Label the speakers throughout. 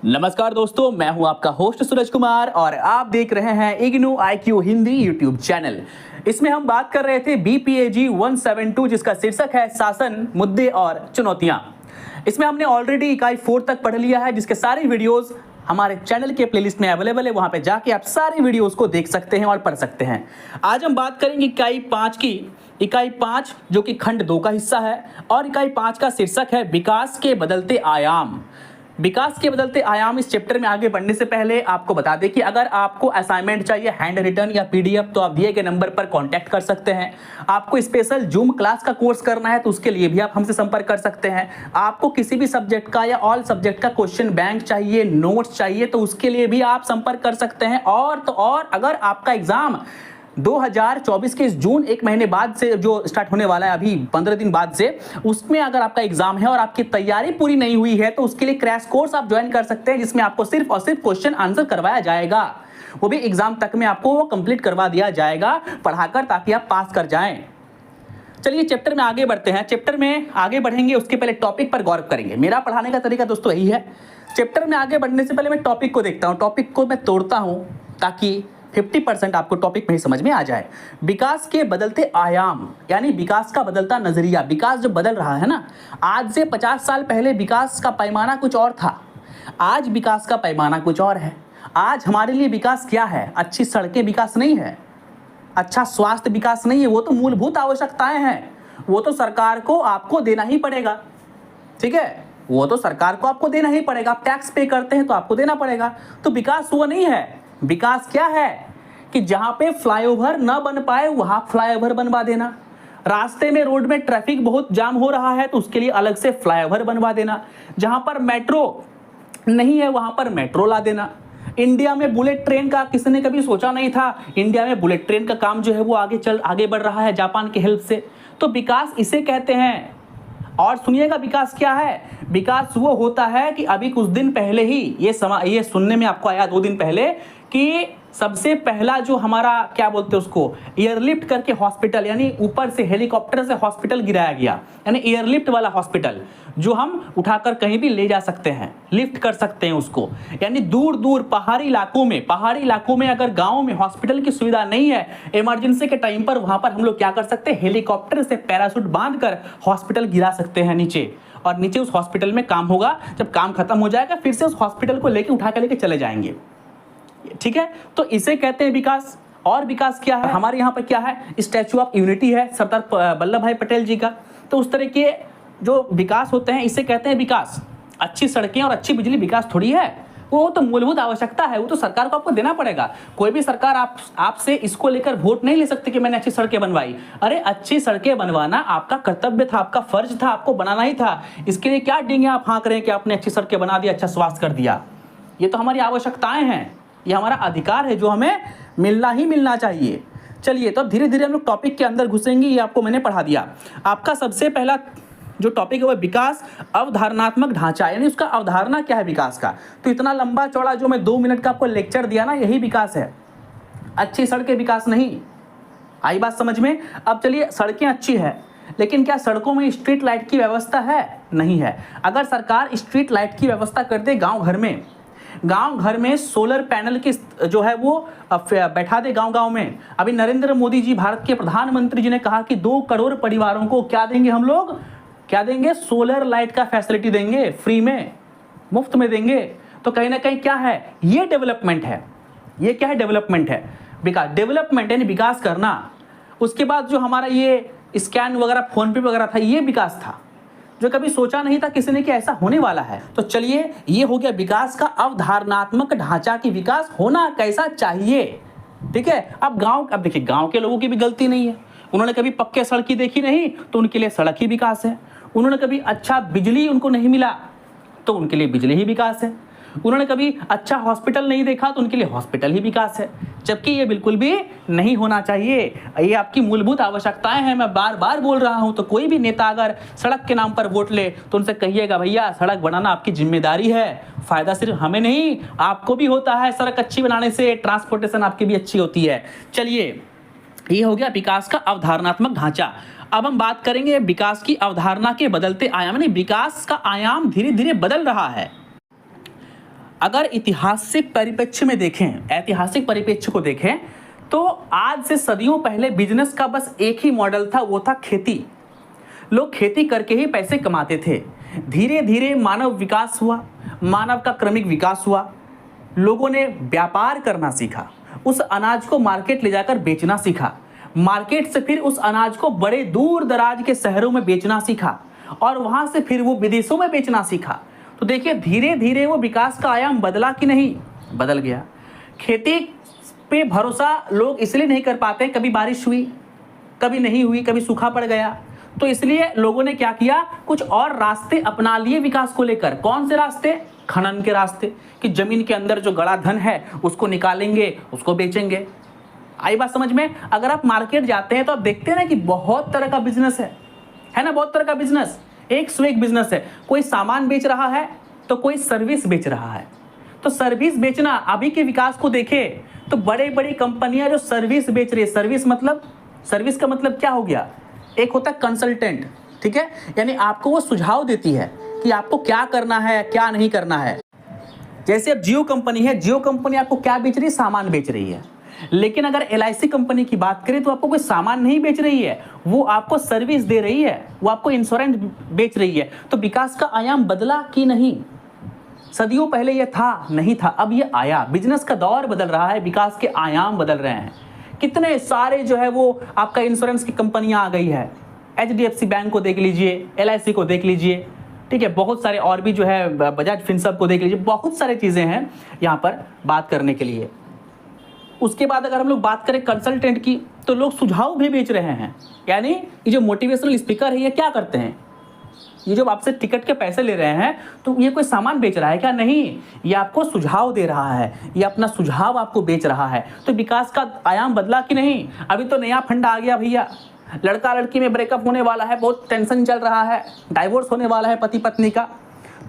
Speaker 1: नमस्कार दोस्तों, मैं हूं आपका होस्ट सूरज कुमार और आप देख रहे हैं IGNOU IQ Hindi YouTube channel. इसमें हम बात कर रहे थे BPAG 172 जिसका शीर्षक है शासन, मुद्दे और चुनौतियां। इसमें हमने ऑलरेडी इकाई 4 तक पढ़ लिया है, जिसके सारी वीडियोस हमारे चैनल के प्लेलिस्ट में अवेलेबल है। वहां पे जाके आप सारी वीडियोस को देख सकते हैं और पढ़ सकते हैं। आज हम बात करेंगे इकाई 5 की। इकाई 5 जो कि खंड 2 का हिस्सा है और इकाई 5 का शीर्षक है विकास के बदलते आयाम। विकास के बदलते आयाम इस चैप्टर में आगे बढ़ने से पहले आपको बता दें कि अगर आपको असाइनमेंट चाहिए हैंड रिटन या PDF तो आप दिए गए नंबर पर कांटेक्ट कर सकते हैं। आपको स्पेशल जूम क्लास का कोर्स करना है तो उसके लिए भी आप हमसे संपर्क कर सकते हैं। आपको किसी भी सब्जेक्ट का या ऑल सब्जेक्ट का क्वेश्चन बैंक चाहिए, नोट्स चाहिए तो उसके लिए भी आप संपर्क कर सकते हैं। और अगर आपका एग्जाम 2024 के इस जून एक महीने बाद से जो स्टार्ट होने वाला है, अभी 15 दिन बाद से, उसमें अगर आपका एग्जाम है और आपकी तैयारी पूरी नहीं हुई है तो उसके लिए क्रैश कोर्स आप ज्वाइन कर सकते हैं, जिसमें आपको सिर्फ और सिर्फ क्वेश्चन आंसर करवाया जाएगा। वो भी एग्जाम तक में आपको वो कंप्लीट करवा दिया जाएगा पढ़ाकर, ताकि आप पास कर जाएं। चलिए चैप्टर में आगे बढ़ते हैं। चैप्टर में आगे बढ़ेंगे उसके पहले टॉपिक पर गौर करेंगे। मेरा पढ़ाने का तरीका दोस्तों यही है। चैप्टर में आगे बढ़ने से पहले मैं टॉपिक को देखता हूँ, टॉपिक को मैं तोड़ता हूँ ताकि 50% आपको टॉपिक में ही समझ में आ जाए। विकास के बदलते आयाम यानी विकास का बदलता नजरिया। विकास जो बदल रहा है ना, आज से 50 साल पहले विकास का पैमाना कुछ और था, आज विकास का पैमाना कुछ और है। आज हमारे लिए विकास क्या है? अच्छी सड़कें विकास नहीं है, अच्छा स्वास्थ्य विकास नहीं है, वो तो मूलभूत आवश्यकताएं हैं, वो तो सरकार को आपको देना ही पड़ेगा। ठीक है, वो तो सरकार को आपको देना ही पड़ेगा। आप टैक्स पे करते हैं तो आपको देना पड़ेगा। तो विकास वो नहीं है। विकास क्या है कि जहां पे फ्लाईओवर ना बन पाए वहां फ्लाईओवर बनवा देना। रास्ते में, रोड में ट्रैफिक बहुत जाम हो रहा है तो उसके लिए अलग से फ्लाईओवर बनवा देना। जहां पर मेट्रो नहीं है वहां पर मेट्रो ला देना। इंडिया में बुलेट ट्रेन का किसी ने कभी सोचा नहीं था। इंडिया में बुलेट ट्रेन का काम जो है वो आगे बढ़ रहा है जापान के हेल्प से। तो विकास इसे कहते हैं। और सुनिएगा विकास क्या है। विकास वो होता है कि अभी कुछ दिन पहले ही ये सुनने में आपको आया 2 दिन पहले कि सबसे पहला जो हमारा क्या बोलते हैं उसको, एयरलिफ्ट करके हॉस्पिटल, यानी ऊपर से हेलीकॉप्टर से हॉस्पिटल गिराया गया, यानी एयरलिफ्ट वाला हॉस्पिटल जो हम उठाकर कहीं भी ले जा सकते हैं, लिफ्ट कर सकते हैं उसको। यानी दूर दूर पहाड़ी इलाकों में अगर गाँव में हॉस्पिटल की सुविधा नहीं है इमरजेंसी के टाइम पर, वहां पर हम लोग क्या कर सकते हैं, हेलीकॉप्टर से पैराशूट बांधकर हॉस्पिटल गिरा सकते हैं नीचे, और नीचे उस हॉस्पिटल में काम होगा। जब काम खत्म हो जाएगा फिर से उस हॉस्पिटल को लेके उठा कर लेके चले जाएंगे। ठीक है, तो इसे कहते हैं विकास। और विकास क्या है हमारे यहाँ पर, क्या है, स्टैचू ऑफ यूनिटी है सरदार वल्लभ भाई पटेल जी का। तो उस तरह के जो विकास होते हैं इसे कहते हैं विकास। अच्छी सड़कें और अच्छी बिजली विकास थोड़ी है, वो तो मूलभूत आवश्यकता है, वो तो सरकार को आपको देना पड़ेगा। कोई भी सरकार आपसे इसको लेकर वोट नहीं ले सकती कि मैंने अच्छी सड़कें बनवाई। अरे अच्छी सड़कें बनवाना आपका कर्तव्य था, आपका फर्ज था, आपको बनाना ही था। इसके लिए क्या डींगे आप हाँक रहे हैं कि आपने अच्छी सड़कें बना दी, अच्छा स्वास्थ्य कर दिया। ये तो हमारी आवश्यकताएं हैं, ये हमारा अधिकार है जो हमें मिलना ही मिलना चाहिए। चलिए तो अब धीरे धीरे हम लोग टॉपिक के अंदर घुसेंगे। ये आपको मैंने पढ़ा दिया। आपका सबसे पहला जो टॉपिक है वो विकास अवधारणात्मक ढांचा, यानी उसका अवधारणा क्या है विकास का। तो इतना लंबा चौड़ा जो मैं 2 मिनट का आपको लेक्चर दिया ना, यही विकास है, अच्छी सड़कें विकास नहीं। आई बात समझ में। अब चलिए, सड़कें अच्छी है लेकिन क्या सड़कों में स्ट्रीट लाइट की व्यवस्था है? नहीं है। अगर सरकार स्ट्रीट लाइट की व्यवस्था कर दे गांव घर में सोलर पैनल की जो है वो बैठा दे गांव में। अभी नरेंद्र मोदी जी, भारत के प्रधानमंत्री जी ने कहा कि 2 करोड़ परिवारों को क्या देंगे हम लोग, क्या देंगे, सोलर लाइट का फैसिलिटी देंगे, फ्री में, मुफ्त में देंगे। तो कहीं ना कहीं क्या है, ये डेवलपमेंट है। ये क्या है, डेवलपमेंट है, विकास। डेवलपमेंट यानी विकास करना। उसके बाद जो हमारा ये स्कैन वगैरह, फोन पे वगैरह था, ये विकास था जो कभी सोचा नहीं था किसी ने कि ऐसा होने वाला है। तो चलिए, ये हो गया विकास का अवधारणात्मक ढांचा की विकास होना कैसा चाहिए। ठीक है, अब देखिए, गांव के लोगों की भी गलती नहीं है। उन्होंने कभी पक्के सड़क देखी नहीं तो उनके लिए सड़क ही विकास है। उन्होंने कभी अच्छा बिजली उनको नहीं मिला तो उनके लिए बिजली ही विकास है। उन्होंने कभी अच्छा हॉस्पिटल नहीं देखा तो उनके लिए हॉस्पिटल ही विकास है। जबकि ये बिल्कुल भी नहीं होना चाहिए। ये आपकी मूलभूत आवश्यकताएं हैं, मैं बार बार बोल रहा हूं। तो कोई भी नेता अगर सड़क के नाम पर वोट ले तो उनसे कहिएगा, भैया सड़क बनाना आपकी जिम्मेदारी है, फायदा सिर्फ हमें नहीं आपको भी होता है। सड़क अच्छी बनाने से ट्रांसपोर्टेशन आपकी भी अच्छी होती है। चलिए, ये हो गया विकास का अवधारणात्मक ढांचा। अब हम बात करेंगे विकास की अवधारणा के बदलते आयाम, यानी विकास का आयाम धीरे धीरे बदल रहा है। अगर ऐतिहासिक परिप्रेक्ष्य में देखें, ऐतिहासिक परिप्रेक्ष्य को देखें, तो आज से सदियों पहले बिजनेस का बस एक ही मॉडल था, वो था खेती। लोग खेती करके ही पैसे कमाते थे। धीरे धीरे मानव विकास हुआ, मानव का क्रमिक विकास हुआ, लोगों ने व्यापार करना सीखा, उस अनाज को मार्केट ले जाकर बेचना सीखा, मार्केट से फिर उस अनाज को बड़े दूर दराज के शहरों में बेचना सीखा, और वहां से फिर वो विदेशों में बेचना सीखा। तो देखिए धीरे धीरे वो विकास का आयाम बदला कि नहीं? बदल गया। खेती पे भरोसा लोग इसलिए नहीं कर पाते, कभी बारिश हुई, कभी नहीं हुई, कभी सूखा पड़ गया, तो इसलिए लोगों ने क्या किया, कुछ और रास्ते अपना लिए विकास को लेकर। कौन से रास्ते? खनन के रास्ते, कि जमीन के अंदर जो गड़ा धन है उसको निकालेंगे, उसको बेचेंगे। आई बात समझ में? अगर आप मार्केट जाते हैं तो आप देखते हैं ना कि बहुत तरह का बिजनेस है ना, बहुत तरह का बिजनेस, एक से एक बिजनेस है। कोई सामान बेच रहा है तो कोई सर्विस बेच रहा है। तो सर्विस बेचना, अभी के विकास को देखें तो बड़े बड़ी कंपनियां जो सर्विस बेच रही है, सर्विस का मतलब क्या हो गया? एक होता है कंसल्टेंट, ठीक है, यानी आपको वो सुझाव देती है कि आपको क्या करना है, क्या नहीं करना है। जैसे अब जियो कंपनी है, जियो कंपनी आपको क्या बेच रही है? सामान बेच रही है। लेकिन अगर LIC कंपनी की बात करें तो आपको कोई सामान नहीं बेच रही है, वो आपको सर्विस दे रही है, वो आपको इंश्योरेंस बेच रही है। तो विकास का आयाम बदला कि नहीं? सदियों पहले ये था, नहीं था, अब ये आया। बिजनेस का दौर बदल रहा है, विकास के आयाम बदल रहे हैं। कितने सारे जो है वो आपका इंश्योरेंस की कंपनियां आ गई है। HDFC बैंक को देख लीजिए, LIC को देख लीजिए, ठीक है, बहुत सारे और भी जो है, बजाज फिनसर्व को देख लीजिए, बहुत सारे चीज़ें हैं यहाँ पर बात करने के लिए। उसके बाद अगर हम लोग बात करें कंसल्टेंट की, तो लोग सुझाव भी बेच रहे हैं। यानी ये जो मोटिवेशनल स्पीकर है ये क्या करते हैं? ये जो आपसे टिकट के पैसे ले रहे हैं, तो ये कोई सामान बेच रहा है क्या? नहीं, ये आपको सुझाव दे रहा है, ये अपना सुझाव आपको बेच रहा है। तो विकास का आयाम बदला कि नहीं? अभी तो नया फंड आ गया भैया, लड़का लड़की में ब्रेकअप होने वाला है, बहुत टेंशन चल रहा है, डाइवोर्स होने वाला है पति पत्नी का,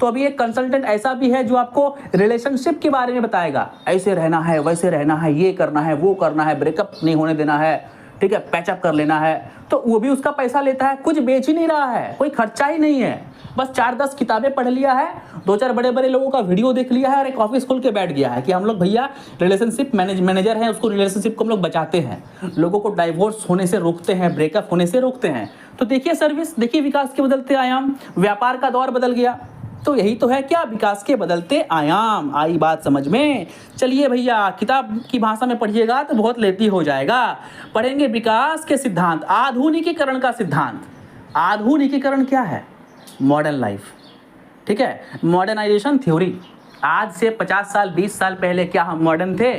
Speaker 1: तो अभी एक कंसल्टेंट ऐसा भी है जो आपको रिलेशनशिप के बारे में बताएगा। ऐसे रहना है, वैसे रहना है, ये करना है, वो करना है, ब्रेकअप नहीं होने देना है, ठीक है, पैचअप कर लेना है। तो वो भी उसका पैसा लेता है, कुछ बेच ही नहीं रहा है, कोई खर्चा ही नहीं है, बस 4-10 किताबें पढ़ लिया है, 2-4 बड़े बड़े लोगों का वीडियो देख लिया है और एक ऑफिस खोल के बैठ गया है कि हम लोग भैया रिलेशनशिप मैनेजर हैं, उसको रिलेशनशिप को हम लोग बचाते हैं, लोगों को डाइवोर्स होने से रोकते हैं, ब्रेकअप होने से रोकते हैं। तो देखिए सर्विस, देखिए विकास के बदलते आयाम, व्यापार का दौर बदल गया। तो यही तो है क्या? विकास के बदलते आयाम। आई बात समझ में? चलिए भैया, किताब की भाषा में पढ़िएगा तो बहुत लेती हो जाएगा। पढ़ेंगे विकास के सिद्धांत, आधुनिकीकरण का सिद्धांत। आधुनिकीकरण क्या है? मॉडर्न लाइफ, ठीक है, मॉडर्नाइजेशन थ्योरी। आज से 50 साल 20 साल पहले क्या हम मॉडर्न थे?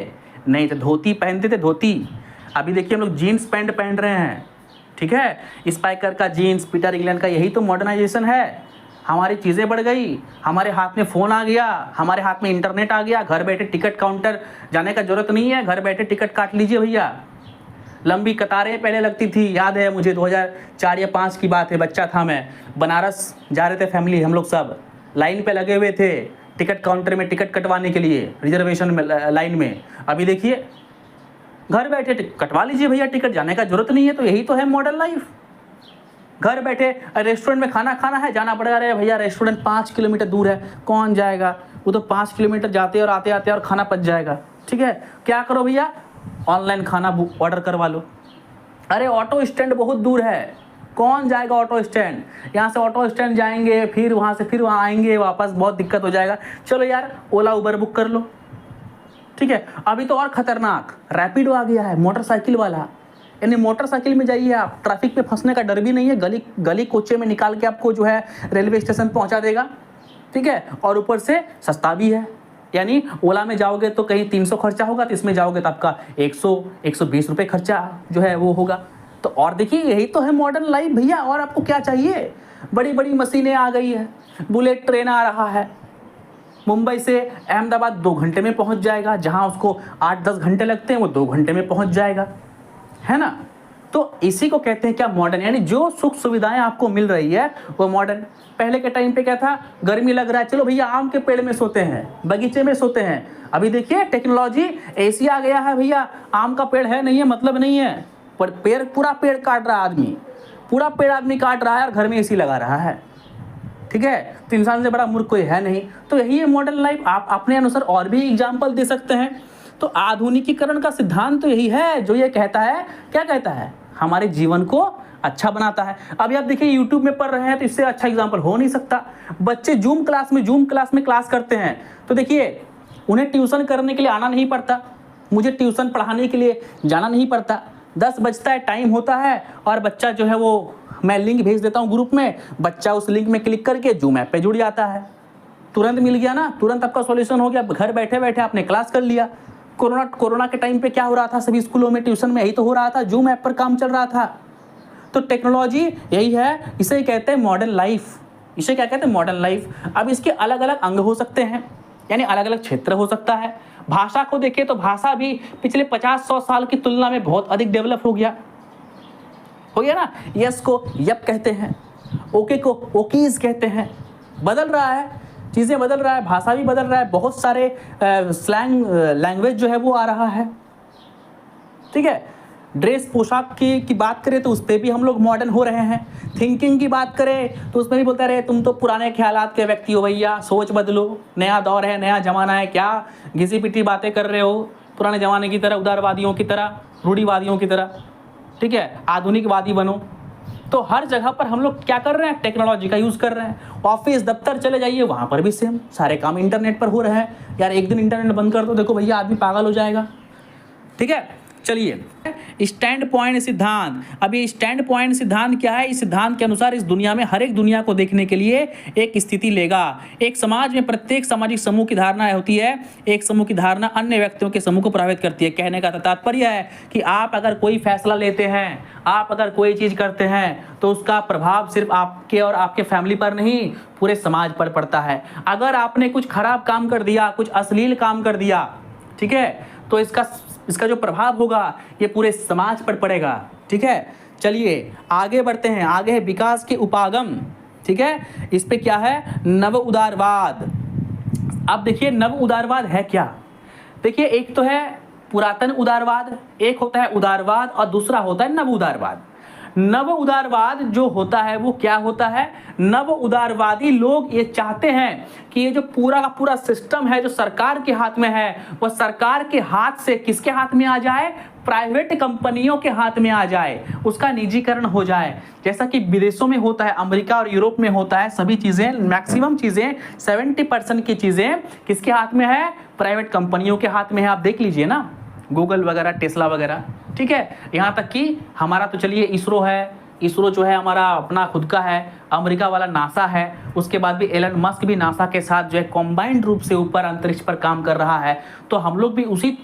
Speaker 1: नहीं थे, धोती पहनते थे, धोती। अभी देखिए हम लोग जीन्स पैंट पहन रहे हैं, ठीक है, स्पाइकर का जीन्स, पीटर इंग्लैंड का, यही तो मॉडर्नाइजेशन है। हमारी चीज़ें बढ़ गई, हमारे हाथ में फ़ोन आ गया, हमारे हाथ में इंटरनेट आ गया, घर बैठे टिकट काउंटर जाने का जरूरत नहीं है, घर बैठे टिकट काट लीजिए भैया। लंबी कतारें पहले लगती थी, याद है मुझे, 2004 या 5 की बात है, बच्चा था मैं, बनारस जा रहे थे फैमिली, हम लोग सब लाइन पे लगे हुए थे टिकट काउंटर में टिकट कटवाने के लिए, रिजर्वेशन में, लाइन में। अभी देखिए घर बैठे कटवा लीजिए भैया टिकट, जाने का जरूरत नहीं है। तो यही तो है मॉडर्न लाइफ। घर बैठे रेस्टोरेंट में खाना खाना है, जाना पड़ेगा, अरे भैया रेस्टोरेंट 5 किलोमीटर दूर है, कौन जाएगा? वो तो 5 किलोमीटर जाते और आते आते और खाना पच जाएगा, ठीक है, क्या करो भैया, ऑनलाइन खाना ऑर्डर करवा लो। अरे ऑटो स्टैंड बहुत दूर है, कौन जाएगा ऑटो स्टैंड? यहाँ से ऑटो स्टैंड जाएंगे, फिर वहाँ से फिर वहाँ आएंगे वापस, बहुत दिक्कत हो जाएगा। चलो यार ओला उबर बुक कर लो, ठीक है। अभी तो और खतरनाक रैपिडो आ गया है, मोटरसाइकिल वाला। यानी मोटरसाइकिल में जाइए आप, ट्रैफिक पे फंसने का डर भी नहीं है, गली कोचे में निकाल के आपको जो है रेलवे स्टेशन पहुंचा देगा, ठीक है, और ऊपर से सस्ता भी है। यानी ओला में जाओगे तो कहीं 300 खर्चा होगा, तो इसमें जाओगे तो आपका 100-120 रुपये खर्चा जो है वो होगा। तो और देखिए यही तो है मॉडर्न लाइफ भैया, और आपको क्या चाहिए? बड़ी बड़ी मशीनें आ गई है, बुलेट ट्रेन आ रहा है, मुंबई से अहमदाबाद 2 घंटे में पहुंच जाएगा, जहां उसको 8-10 घंटे लगते हैं वो 2 घंटे में पहुंच जाएगा, है ना। तो इसी को कहते हैं क्या? मॉडर्न। यानी जो सुख सुविधाएं आपको मिल रही है वो मॉडर्न। पहले के टाइम पे क्या था? गर्मी लग रहा है, चलो भैया आम के पेड़ में सोते हैं, बगीचे में सोते हैं। अभी देखिए टेक्नोलॉजी, एसी आ गया है भैया, आम का पेड़ है नहीं है मतलब नहीं है, पर पेड़, पूरा पेड़ काट रहा है आदमी, पूरा पेड़ आदमी काट रहा है और घर में एसी लगा रहा है, ठीक है, तो इंसान से बड़ा मूर्ख कोई है नहीं। तो यही है मॉडर्न लाइफ। आप अपने अनुसार और भी एग्जाम्पल दे सकते हैं। तो आधुनिकीकरण का सिद्धांत तो यही है, जो ये कहता है, क्या कहता है, हमारे जीवन को अच्छा बनाता है। अभी आप देखिए यूट्यूब में पढ़ रहे हैं, तो इससे अच्छा एग्जाम्पल हो नहीं सकता। बच्चे जूम क्लास में क्लास करते हैं, तो देखिए उन्हें ट्यूशन करने के लिए आना नहीं पड़ता, मुझे ट्यूशन पढ़ाने के लिए जाना नहीं पड़ता। 10 बजता है, टाइम होता है, और बच्चा जो है वो, मैं लिंक भेज देता हूँ ग्रुप में, बच्चा उस लिंक में क्लिक करके जूम ऐप पे जुड़ जाता है। तुरंत मिल गया ना, तुरंत आपका सॉल्यूशन हो गया, घर बैठे बैठे आपने क्लास कर लिया। कोरोना के टाइम पे क्या हो रहा था, सभी स्कूलों में ट्यूशन में यही तो हो रहा था, जूम ऐप पर काम चल रहा था। तो टेक्नोलॉजी यही है, इसे कहते हैं मॉडर्न लाइफ। इसे क्या कहते हैं, मॉडर्न लाइफ। अब इसके अलग अलग अंग हो सकते हैं, यानी अलग अलग क्षेत्र हो सकता है। भाषा को देखिए तो भाषा भी पिछले 50-100 साल की तुलना में बहुत अधिक डेवलप हो गया ना। यस को यप कहते हैं, ओके को ओकीज कहते हैं। बदल रहा है, चीज़ें बदल रहा है, भाषा भी बदल रहा है, बहुत सारे स्लैंग लैंग्वेज जो है वो आ रहा है, ठीक है। ड्रेस पोशाक की बात करें तो उस पर भी हम लोग मॉडर्न हो रहे हैं। थिंकिंग की बात करें तो उसमें भी बोलते रहे, तुम तो पुराने ख्यालात के व्यक्ति हो भैया, सोच बदलो, नया दौर है, नया जमाना है, क्या घिसी पिटी बातें कर रहे हो, पुराने जमाने की तरह, उदारवादियों की तरह, रूढ़िवादियों की तरह, ठीक है, आधुनिकवादी बनो। तो हर जगह पर हम लोग क्या कर रहे हैं, टेक्नोलॉजी का यूज़ कर रहे हैं। ऑफिस दफ्तर चले जाइए, वहाँ पर भी सेम, सारे काम इंटरनेट पर हो रहे हैं। यार एक दिन इंटरनेट बंद कर दो, देखो भैया आदमी पागल हो जाएगा, ठीक है। चलिए स्टैंड पॉइंट सिद्धांत। अब ये स्टैंड पॉइंट सिद्धांत क्या है, इस सिद्धांत के अनुसार इस दुनिया में, हर एक दुनिया को देखने के लिए एक स्थिति लेगा। एक समाज में प्रत्येक सामाजिक समूह की धारणा होती है, एक समूह की धारणा अन्य व्यक्तियों के समूह को प्रभावित करती है। कहने का तात्पर्य है कि आप अगर कोई फैसला लेते हैं, आप अगर कोई चीज़ करते हैं, तो उसका प्रभाव सिर्फ आपके और आपके फैमिली पर नहीं, पूरे समाज पर पड़ता है। अगर आपने कुछ खराब काम कर दिया, कुछ अश्लील काम कर दिया, ठीक है, तो इसका जो प्रभाव होगा ये पूरे समाज पर पड़ेगा, ठीक है। चलिए आगे बढ़ते हैं, आगे है विकास के उपागम, ठीक है। इस पे क्या है, नव उदारवाद। अब देखिए नव उदारवाद है क्या। देखिए एक तो है पुरातन उदारवाद, एक होता है उदारवाद, और दूसरा होता है नव उदारवाद। नव उदारवाद जो होता है वो क्या होता है, नव उदारवादी लोग ये चाहते हैं कि ये जो पूरा का पूरा सिस्टम है जो सरकार के हाथ में है, वो सरकार के हाथ से किसके हाथ में आ जाए, प्राइवेट कंपनियों के हाथ में आ जाए, उसका निजीकरण हो जाए। जैसा कि विदेशों में होता है, अमेरिका और यूरोप में होता है, सभी चीज़ें, मैक्सिमम चीज़ें, 70% की चीज़ें किसके हाथ में है, प्राइवेट कंपनियों के हाथ में है। आप देख लीजिए ना, गूगल वगैरह, टेस्ला वगैरह, ठीक है। यहाँ तक कि हमारा तो चलिए इसरो है, इसरो जो है हमारा अपना खुद का है, अमेरिका वाला नासा है, उसके बाद भी एलन मस्क भी नासा के साथ जो है कॉम्बाइंड रूप से ऊपर अंतरिक्ष पर काम कर रहा है। तो हम लोग भी उसी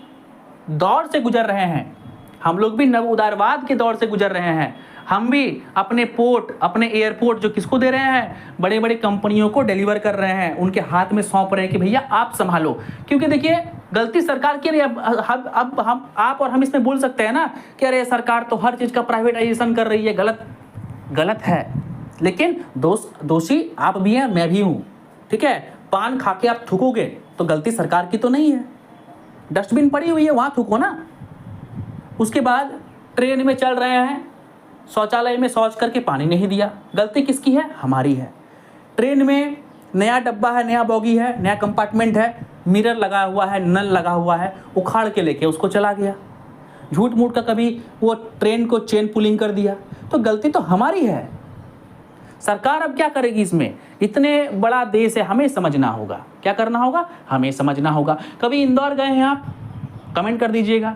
Speaker 1: दौर से गुजर रहे हैं, हम लोग भी नव उदारवाद के दौर से गुजर रहे हैं। हम भी अपने पोर्ट, अपने एयरपोर्ट जो किसको दे रहे हैं, बड़े बड़े कंपनियों को डिलीवर कर रहे हैं, उनके हाथ में सौंप रहे हैं कि भैया आप संभालो। क्योंकि देखिए गलती सरकार की नहीं। अब हम, आप और हम इसमें बोल सकते हैं ना कि अरे सरकार तो हर चीज़ का प्राइवेटाइजेशन कर रही है, गलत है। लेकिन दोषी आप भी हैं, मैं भी हूँ, ठीक है। पान खा के आप थूकोगे तो गलती सरकार की तो नहीं है, डस्टबिन पड़ी हुई है वहाँ थूको ना। उसके बाद ट्रेन में चल रहे हैं, शौचालय में शौच करके पानी नहीं दिया, गलती किसकी है, हमारी है। ट्रेन में नया डब्बा है, नया बॉगी है, नया कंपार्टमेंट है, मिरर लगा हुआ है, नल लगा हुआ है, उखाड़ के लेके उसको चला गया, झूठ मूठ का कभी वो ट्रेन को चेन पुलिंग कर दिया, तो गलती तो हमारी है। सरकार अब क्या करेगी इसमें, इतने बड़ा देश है, हमें समझना होगा, क्या करना होगा, हमें समझना होगा। कभी इंदौर गए हैं आप, कमेंट कर दीजिएगा।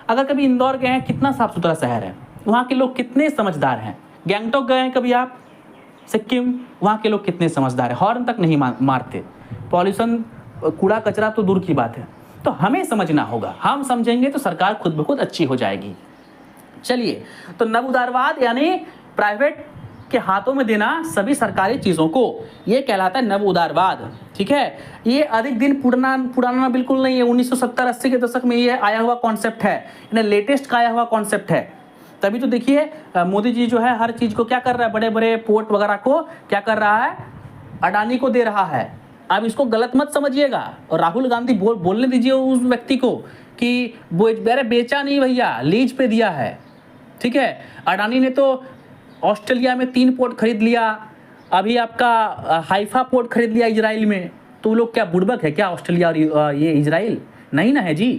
Speaker 1: अगर कभी इंदौर गए हैं, कितना साफ सुथरा शहर है, वहाँ के लोग कितने समझदार हैं। गैंगटॉक गए हैं कभी आप, सिक्किम, वहाँ के लोग कितने समझदार हैं, हॉर्न तक नहीं मारते, पॉल्यूशन, कूड़ा कचरा तो दूर की बात है। तो हमें समझना होगा, हम समझेंगे तो सरकार खुद ब खुद अच्छी हो जाएगी। चलिए, तो नव उदारवाद यानी प्राइवेट के हाथों में देना सभी सरकारी चीज़ों को, ये कहलाता है नव उदारवाद, ठीक है। ये अधिक दिन पुराना बिल्कुल नहीं है, 1970-80 के दशक में ये आया हुआ कॉन्सेप्ट है, इन्हें लेटेस्ट का आया हुआ कॉन्सेप्ट है। तभी तो देखिए मोदी जी जो है हर चीज़ को क्या कर रहा है, बड़े बड़े पोर्ट वगैरह को क्या कर रहा है, अडानी को दे रहा है। अब इसको गलत मत समझिएगा, और राहुल गांधी बोलने दीजिए उस व्यक्ति को कि बेचा नहीं भैया, लीज पे दिया है, ठीक है। अडानी ने तो ऑस्ट्रेलिया में 3 पोर्ट खरीद लिया, अभी आपका हाइफा पोर्ट खरीद लिया इजराइल में, तो वो लोग क्या बुड़बक है क्या ऑस्ट्रेलिया और ये इजराइल? नहीं ना है जी।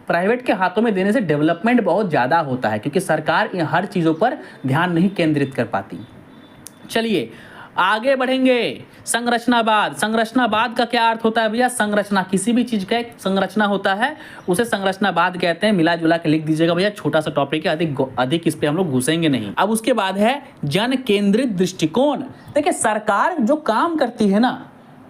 Speaker 1: प्राइवेट के हाथों में देने से डेवलपमेंट बहुत ज़्यादा होता है, क्योंकि सरकार इन हर चीज़ों पर ध्यान नहीं केंद्रित कर पाती। चलिए आगे बढ़ेंगे। संरचनावाद। संरचनावाद का क्या अर्थ होता है भैया? संरचना, किसी भी चीज़ का एक संरचना होता है, उसे संरचनावाद कहते हैं। मिला जुला के लिख दीजिएगा भैया, छोटा सा टॉपिक है, अधिक इस पे हम लोग घुसेंगे नहीं। अब उसके बाद है जन केंद्रित दृष्टिकोण। देखिए सरकार जो काम करती है ना,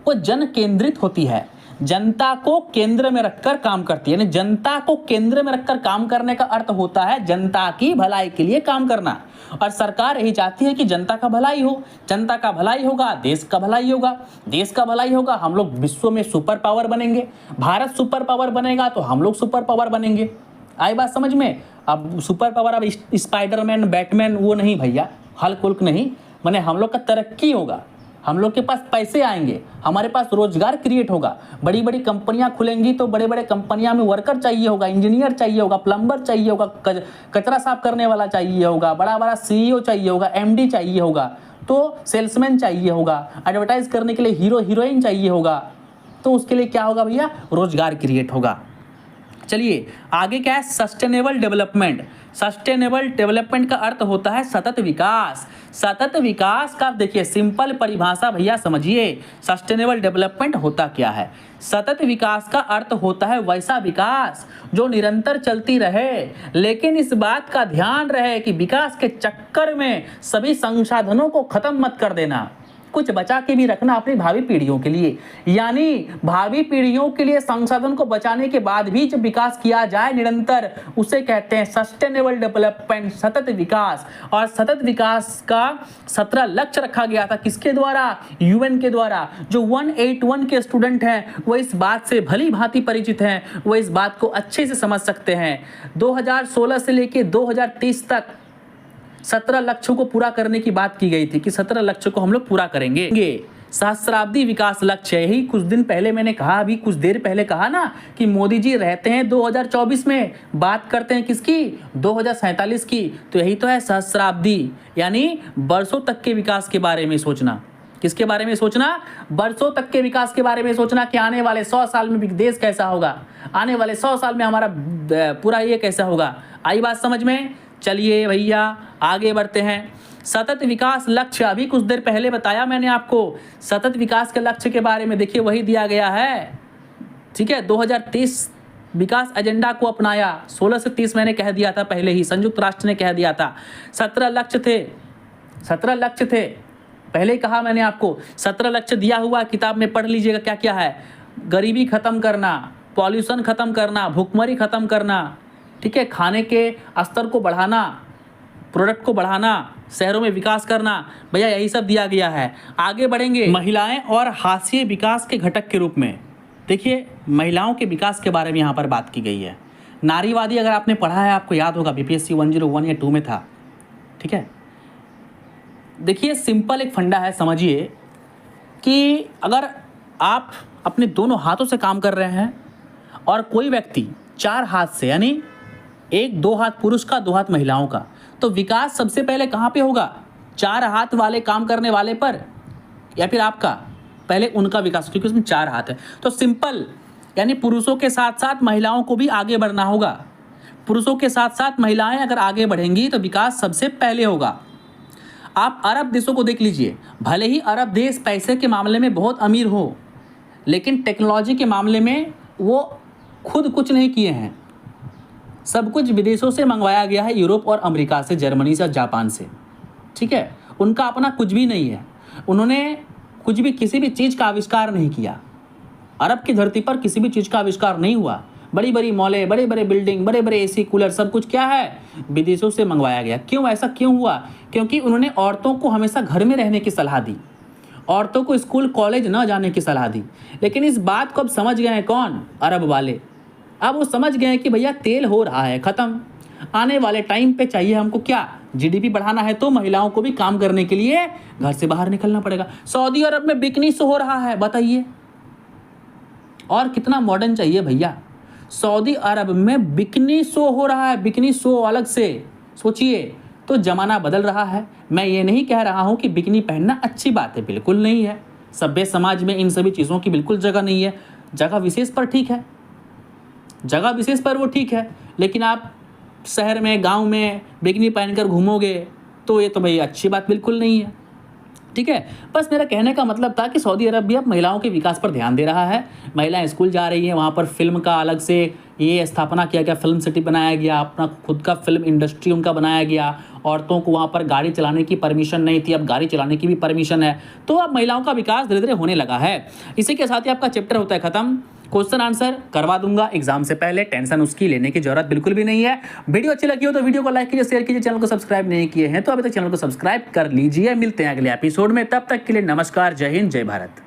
Speaker 1: वो जन केंद्रित होती है, जनता को केंद्र में रखकर काम करती है। यानी जनता को केंद्र में रखकर काम करने का अर्थ होता है जनता की भलाई के लिए काम करना। और सरकार यही चाहती है कि जनता का भलाई हो। जनता का भलाई होगा, देश का भलाई होगा। देश का भलाई होगा, हम लोग विश्व में सुपर पावर बनेंगे। भारत सुपर पावर बनेगा तो हम लोग सुपर पावर बनेंगे। आई बात समझ में? अब सुपर पावर, अब स्पाइडरमैन, बैटमैन वो नहीं भैया, हल्क उल्क नहीं, माने हम लोग का तरक्की होगा, हम लोग के पास पैसे आएंगे, हमारे पास रोजगार क्रिएट होगा। बड़ी बड़ी कंपनियां खुलेंगी तो बड़े बड़े कंपनियां में वर्कर चाहिए होगा, इंजीनियर चाहिए होगा, प्लम्बर चाहिए होगा, कचरा साफ करने वाला चाहिए होगा, बड़ा बड़ा CEO चाहिए होगा, MD चाहिए होगा, तो सेल्समैन चाहिए होगा, एडवर्टाइज करने के लिए हीरो हीरोइन चाहिए होगा। तो उसके लिए क्या होगा भैया? रोजगार क्रिएट होगा। चलिए आगे क्या है? Sustainable development. सस्टेनेबल डेवलपमेंट का अर्थ होता है सतत विकास। सतत विकास का देखिए सिंपल परिभाषा भैया समझिए, सस्टेनेबल डेवलपमेंट होता क्या है? सतत विकास का अर्थ होता है वैसा विकास जो निरंतर चलती रहे, लेकिन इस बात का ध्यान रहे कि विकास के चक्कर में सभी संसाधनों को खत्म मत कर देना, कुछ बचा के भी रखना अपनी भावी पीढ़ियों के लिए। यानी भावी पीढ़ियों के लिए संसाधन को बचाने के बाद भी जब विकास किया जाए निरंतर, उसे कहते हैं सस्टेनेबल डेवलपमेंट, सतत विकास। और सतत विकास का 17 लक्ष्य रखा गया था, किसके द्वारा? UN के द्वारा। जो 181 के स्टूडेंट हैं वो इस बात से भली भांति परिचित हैं, वो इस बात को अच्छे से समझ सकते हैं। 2016 से लेके 2030 तक 17 लक्ष्यों को पूरा करने की बात की गई थी कि 17 लक्ष्यों को हम लोग पूरा करेंगे। सहस्राब्दी विकास लक्ष्य, यही कुछ दिन पहले मैंने कहा, अभी कुछ देर पहले कहा ना कि मोदी जी रहते हैं 2024 में, बात करते हैं किसकी? 2047 की। तो यही तो है सहस्राब्दी, यानी बरसों तक के विकास के बारे में सोचना। किसके बारे में सोचना? बरसों तक के विकास के बारे में सोचना कि आने वाले 100 साल में देश कैसा होगा, आने वाले 100 साल में हमारा पूरा ये कैसा होगा। आई बात समझ में? चलिए भैया आगे बढ़ते हैं। सतत विकास लक्ष्य, अभी कुछ देर पहले बताया मैंने आपको सतत विकास के लक्ष्य के बारे में, देखिए वही दिया गया है। ठीक है, 2030 विकास एजेंडा को अपनाया। 16 से 30 मैंने कह दिया था पहले ही, संयुक्त राष्ट्र ने कह दिया था। 17 लक्ष्य थे, 17 लक्ष्य थे, पहले ही कहा मैंने आपको। 17 लक्ष्य दिया हुआ, किताब में पढ़ लीजिएगा क्या क्या है। गरीबी खत्म करना, पॉल्यूशन खत्म करना, भूखमरी खत्म करना, ठीक है, खाने के स्तर को बढ़ाना, प्रोडक्ट को बढ़ाना, शहरों में विकास करना, भैया यही सब दिया गया है। आगे बढ़ेंगे। महिलाएं और हाशिए विकास के घटक के रूप में, देखिए महिलाओं के विकास के बारे में यहाँ पर बात की गई है। नारीवादी अगर आपने पढ़ा है आपको याद होगा, BPSC 101 या 2 में था। ठीक है, देखिए सिंपल एक फंडा है, समझिए कि अगर आप अपने दोनों हाथों से काम कर रहे हैं और कोई व्यक्ति 4 हाथ से, यानी 1-2 हाथ पुरुष का, 2 हाथ महिलाओं का, तो विकास सबसे पहले कहाँ पे होगा? 4 हाथ वाले काम करने वाले पर, या फिर आपका पहले उनका विकास, क्योंकि उसमें 4 हाथ है। तो सिंपल, यानी पुरुषों के साथ साथ महिलाओं को भी आगे बढ़ना होगा। पुरुषों के साथ साथ महिलाएं अगर आगे बढ़ेंगी तो विकास सबसे पहले होगा। आप अरब देशों को देख लीजिए, भले ही अरब देश पैसे के मामले में बहुत अमीर हो, लेकिन टेक्नोलॉजी के मामले में वो खुद कुछ नहीं किए हैं। सब कुछ विदेशों से मंगवाया गया है, यूरोप और अमेरिका से, जर्मनी से, जापान से। ठीक है, उनका अपना कुछ भी नहीं है। उन्होंने कुछ भी, किसी भी चीज़ का आविष्कार नहीं किया। अरब की धरती पर किसी भी चीज़ का आविष्कार नहीं हुआ। बड़ी बड़ी मॉलें, बड़े बड़े बिल्डिंग, बड़े बड़े AC कूलर, सब कुछ क्या है? विदेशों से मंगवाया गया। क्यों? ऐसा क्यों हुआ? क्योंकि उन्होंने औरतों को हमेशा घर में रहने की सलाह दी, औरतों को स्कूल कॉलेज न जाने की सलाह दी। लेकिन इस बात को अब समझ गए हैं कौन? अरब वाले। अब वो समझ गए हैं कि भैया तेल हो रहा है ख़त्म, आने वाले टाइम पे चाहिए हमको क्या? GDP बढ़ाना है तो महिलाओं को भी काम करने के लिए घर से बाहर निकलना पड़ेगा। सऊदी अरब में बिकनी शो हो रहा है, बताइए और कितना मॉडर्न चाहिए भैया? सऊदी अरब में बिकनी शो हो रहा है, बिकनी शो अलग से। सोचिए, तो ज़माना बदल रहा है। मैं ये नहीं कह रहा हूँ कि बिकनी पहनना अच्छी बात है, बिल्कुल नहीं है। सभ्य समाज में इन सभी चीज़ों की बिल्कुल जगह नहीं है। जगह विशेष पर ठीक है, जगह विशेष पर वो ठीक है, लेकिन आप शहर में, गांव में बिकनी पहनकर घूमोगे तो ये तो भाई अच्छी बात बिल्कुल नहीं है। ठीक है, बस मेरा कहने का मतलब था कि सऊदी अरब भी अब महिलाओं के विकास पर ध्यान दे रहा है। महिलाएं स्कूल जा रही हैं, वहाँ पर फिल्म का अलग से ये स्थापना किया गया, फिल्म सिटी बनाया गया, अपना खुद का फिल्म इंडस्ट्री उनका बनाया गया। औरतों को वहाँ पर गाड़ी चलाने की परमिशन नहीं थी, अब गाड़ी चलाने की भी परमिशन है। तो अब महिलाओं का विकास धीरे धीरे होने लगा है। इसी के साथ ही आपका चैप्टर होता है ख़त्म। क्वेश्चन आंसर करवा दूंगा एग्जाम से पहले, टेंशन उसकी लेने की जरूरत बिल्कुल भी नहीं है। वीडियो अच्छी लगी हो तो वीडियो को लाइक कीजिए, शेयर कीजिए। चैनल को सब्सक्राइब नहीं किए हैं तो अभी तक चैनल को सब्सक्राइब कर लीजिए। मिलते हैं अगले एपिसोड में, तब तक के लिए नमस्कार, जय हिंद, जय भारत।